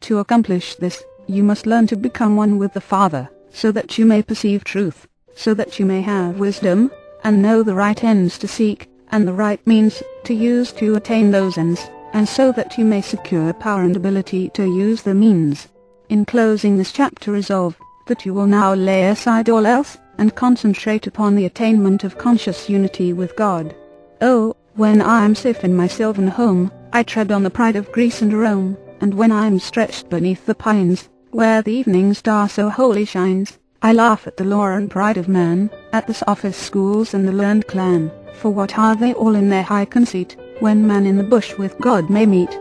To accomplish this, you must learn to become one with the Father, so that you may perceive truth, so that you may have wisdom, and know the right ends to seek, and the right means to use to attain those ends, and so that you may secure power and ability to use the means. In closing this chapter, resolve that you will now lay aside all else, and concentrate upon the attainment of conscious unity with God. Oh, when I am safe in my sylvan home, I tread on the pride of Greece and Rome, and when I am stretched beneath the pines, where the evening star so wholly shines, I laugh at the lore and pride of man, at the sophist schools and the learned clan, for what are they all in their high conceit, when man in the bush with God may meet?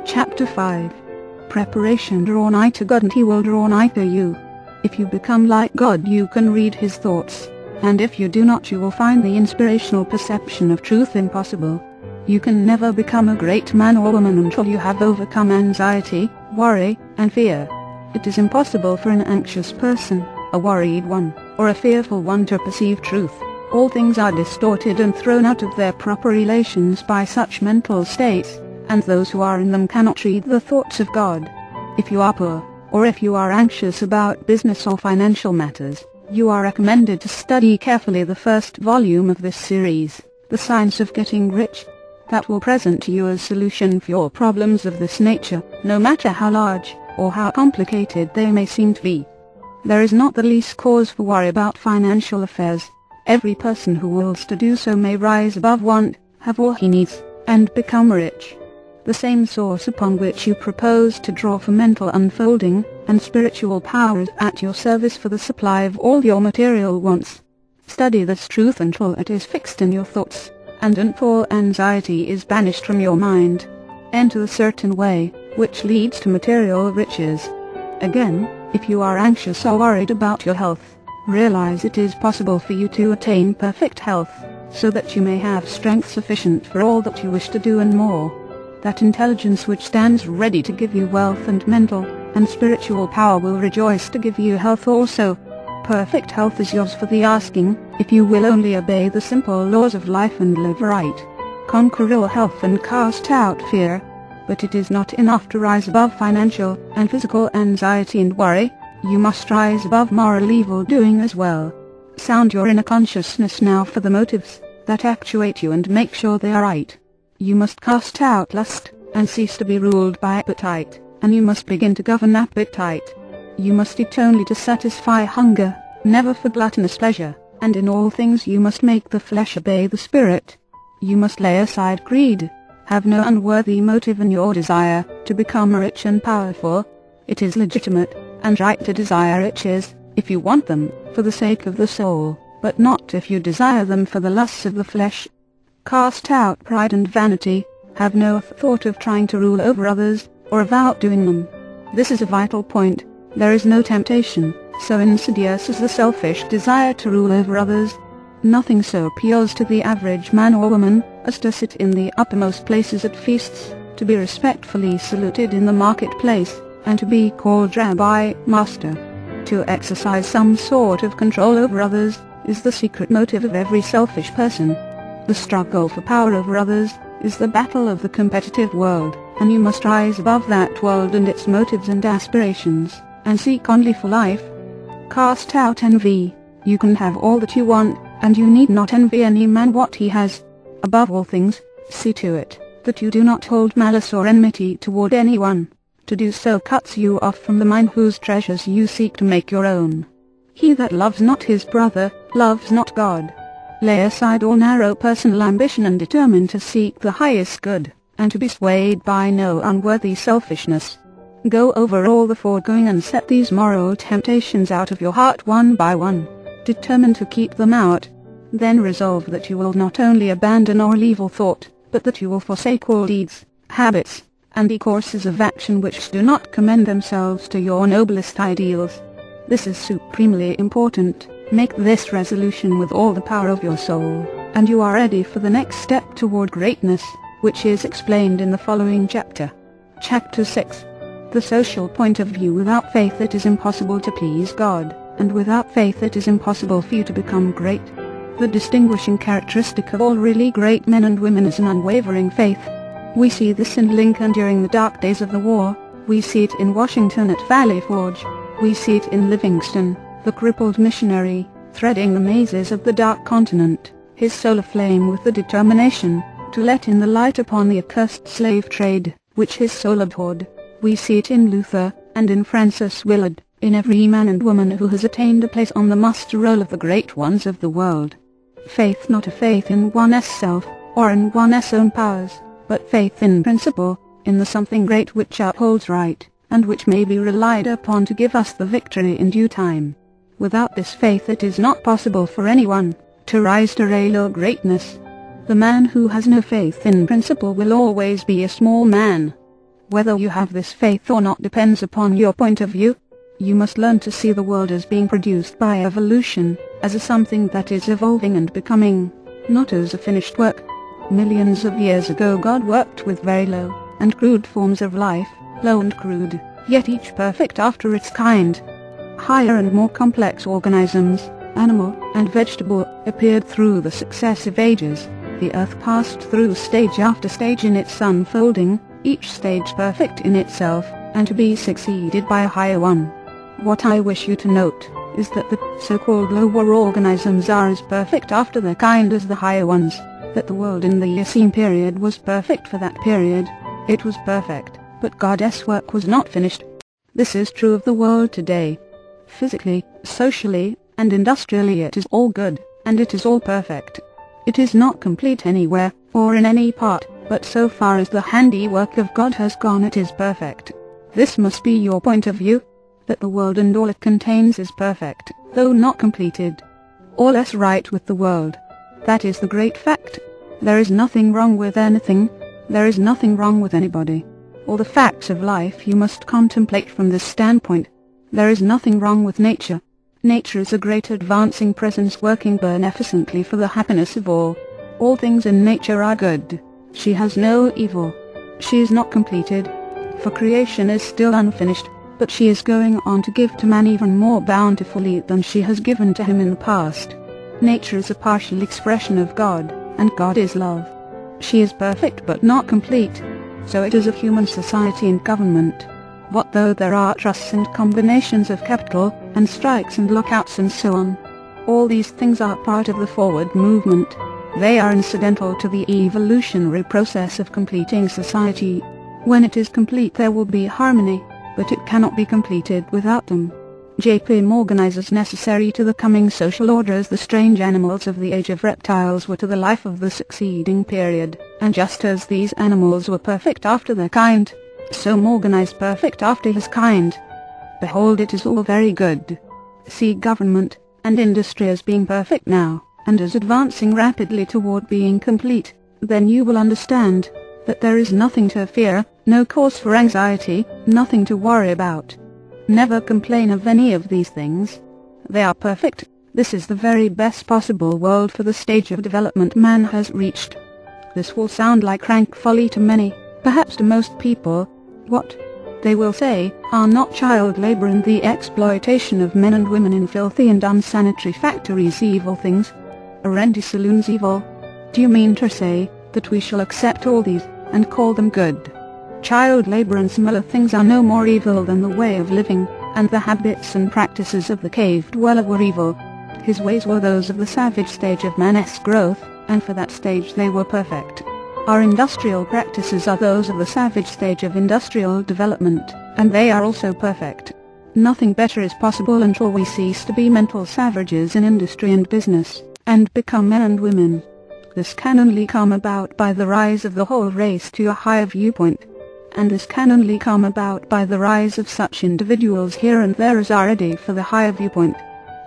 Chapter 5. Preparation. Draw nigh to God and He will draw nigh to you. If you become like God, you can read His thoughts, and if you do not, you will find the inspirational perception of truth impossible. You can never become a great man or woman until you have overcome anxiety, worry, and fear. It is impossible for an anxious person, a worried one, or a fearful one to perceive truth. All things are distorted and thrown out of their proper relations by such mental states, and those who are in them cannot read the thoughts of God. If you are poor, or if you are anxious about business or financial matters, you are recommended to study carefully the first volume of this series, The Science of Getting Rich. That will present to you a solution for your problems of this nature, no matter how large or how complicated they may seem to be. There is not the least cause for worry about financial affairs. Every person who wills to do so may rise above want, have all he needs, and become rich. The same source upon which you propose to draw for mental unfolding and spiritual power is at your service for the supply of all your material wants. Study this truth until it is fixed in your thoughts, and until anxiety is banished from your mind. Enter the certain way, which leads to material riches. Again, if you are anxious or worried about your health, realize it is possible for you to attain perfect health, so that you may have strength sufficient for all that you wish to do and more. That intelligence which stands ready to give you wealth and mental and spiritual power will rejoice to give you health also. Perfect health is yours for the asking, if you will only obey the simple laws of life and live right. Conquer ill health and cast out fear. But it is not enough to rise above financial and physical anxiety and worry. You must rise above moral evil-doing as well. Sound your inner consciousness now for the motives that actuate you and make sure they are right. You must cast out lust, and cease to be ruled by appetite, and you must begin to govern appetite. You must eat only to satisfy hunger, never for gluttonous pleasure, and in all things you must make the flesh obey the spirit. You must lay aside greed. Have no unworthy motive in your desire to become rich and powerful. It is legitimate and right to desire riches, if you want them, for the sake of the soul, but not if you desire them for the lusts of the flesh. Cast out pride and vanity. Have no thought of trying to rule over others, or of outdoing them. This is a vital point. There is no temptation so insidious as the selfish desire to rule over others. Nothing so appeals to the average man or woman as to sit in the uppermost places at feasts, to be respectfully saluted in the marketplace, and to be called Rabbi, Master. To exercise some sort of control over others is the secret motive of every selfish person. The struggle for power over others is the battle of the competitive world, and you must rise above that world and its motives and aspirations, and seek only for life. Cast out envy. You can have all that you want, and you need not envy any man what he has. Above all things, see to it that you do not hold malice or enmity toward anyone. To do so cuts you off from the mine whose treasures you seek to make your own. He that loves not his brother, loves not God. Lay aside all narrow personal ambition and determine to seek the highest good, and to be swayed by no unworthy selfishness. Go over all the foregoing and set these moral temptations out of your heart one by one. Determine to keep them out. Then resolve that you will not only abandon all evil thought, but that you will forsake all deeds, habits, and courses of action which do not commend themselves to your noblest ideals. This is supremely important. Make this resolution with all the power of your soul, and you are ready for the next step toward greatness, which is explained in the following chapter. Chapter 6. The social point of view. Without faith it is impossible to please God, and without faith it is impossible for you to become great. The distinguishing characteristic of all really great men and women is an unwavering faith. We see this in Lincoln during the dark days of the war, We see it in Washington at Valley Forge. We see it in Livingston, the crippled missionary, threading the mazes of the dark continent, his soul aflame with the determination to let in the light upon the accursed slave trade, which his soul abhorred. We see it in Luther, and in Francis Willard, in every man and woman who has attained a place on the muster roll of the great ones of the world. Faith, not a faith in one's self, or in one's own powers, but faith in principle, in the something great which upholds right, and which may be relied upon to give us the victory in due time. Without this faith it is not possible for anyone to rise to real greatness. The man who has no faith in principle will always be a small man. Whether you have this faith or not depends upon your point of view. You must learn to see the world as being produced by evolution, as a something that is evolving and becoming, not as a finished work. Millions of years ago God worked with very low and crude forms of life, low and crude, yet each perfect after its kind. Higher and more complex organisms, animal and vegetable, appeared through the successive ages. The earth passed through stage after stage in its unfolding, each stage perfect in itself, and to be succeeded by a higher one. What I wish you to note is that the so-called lower organisms are as perfect after their kind as the higher ones, that the world in the Eocene period was perfect for that period. It was perfect, but God's work was not finished. This is true of the world today. Physically, socially, and industrially it is all good, and it is all perfect. It is not complete anywhere, or in any part, but so far as the handiwork of God has gone it is perfect. This must be your point of view, that the world and all it contains is perfect, though not completed. All is right with the world. That is the great fact. There is nothing wrong with anything. There is nothing wrong with anybody. All the facts of life you must contemplate from this standpoint. There is nothing wrong with nature. Nature is a great advancing presence working beneficently for the happiness of all. All things in nature are good. She has no evil. She is not completed, for creation is still unfinished, but she is going on to give to man even more bountifully than she has given to him in the past. Nature is a partial expression of God, and God is love. She is perfect but not complete. So it is of human society and government. What though there are trusts and combinations of capital, and strikes and lockouts and so on? All these things are part of the forward movement. They are incidental to the evolutionary process of completing society. When it is complete there will be harmony, but it cannot be completed without them. J.P. Morgan is as necessary to the coming social order as the strange animals of the age of reptiles were to the life of the succeeding period, and just as these animals were perfect after their kind, so Morgan is perfect after his kind. Behold, it is all very good. See government and industry as being perfect now, and as advancing rapidly toward being complete, then you will understand that there is nothing to fear, no cause for anxiety, nothing to worry about. Never complain of any of these things. They are perfect. This is the very best possible world for the stage of development man has reached. This will sound like rank folly to many, perhaps to most people. What, they will say, are not child labor and the exploitation of men and women in filthy and unsanitary factories evil things? Are empty saloons evil? Do you mean to say that we shall accept all these and call them good? Child labor and similar things are no more evil than the way of living, and the habits and practices of the cave dweller were evil. His ways were those of the savage stage of man's growth, and for that stage they were perfect. Our industrial practices are those of the savage stage of industrial development, and they are also perfect. Nothing better is possible until we cease to be mental savages in industry and business, and become men and women. This can only come about by the rise of the whole race to a higher viewpoint. And this can only come about by the rise of such individuals here and there as are ready for the higher viewpoint.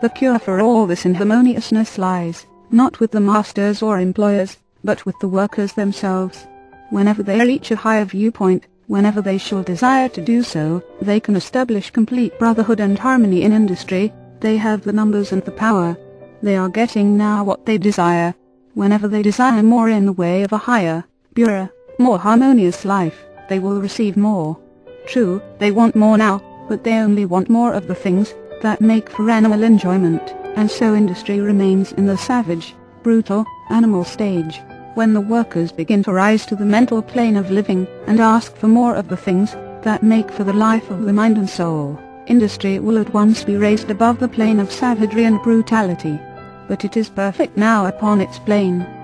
The cure for all this inharmoniousness lies, not with the masters or employers, but with the workers themselves. Whenever they reach a higher viewpoint, whenever they shall desire to do so, they can establish complete brotherhood and harmony in industry. They have the numbers and the power. They are getting now what they desire. Whenever they desire more in the way of a higher, purer, more harmonious life, they will receive more. True, they want more now, but they only want more of the things that make for animal enjoyment, and so industry remains in the savage, brutal, animal stage. When the workers begin to rise to the mental plane of living, and ask for more of the things that make for the life of the mind and soul, industry will at once be raised above the plane of savagery and brutality. But it is perfect now upon its plane.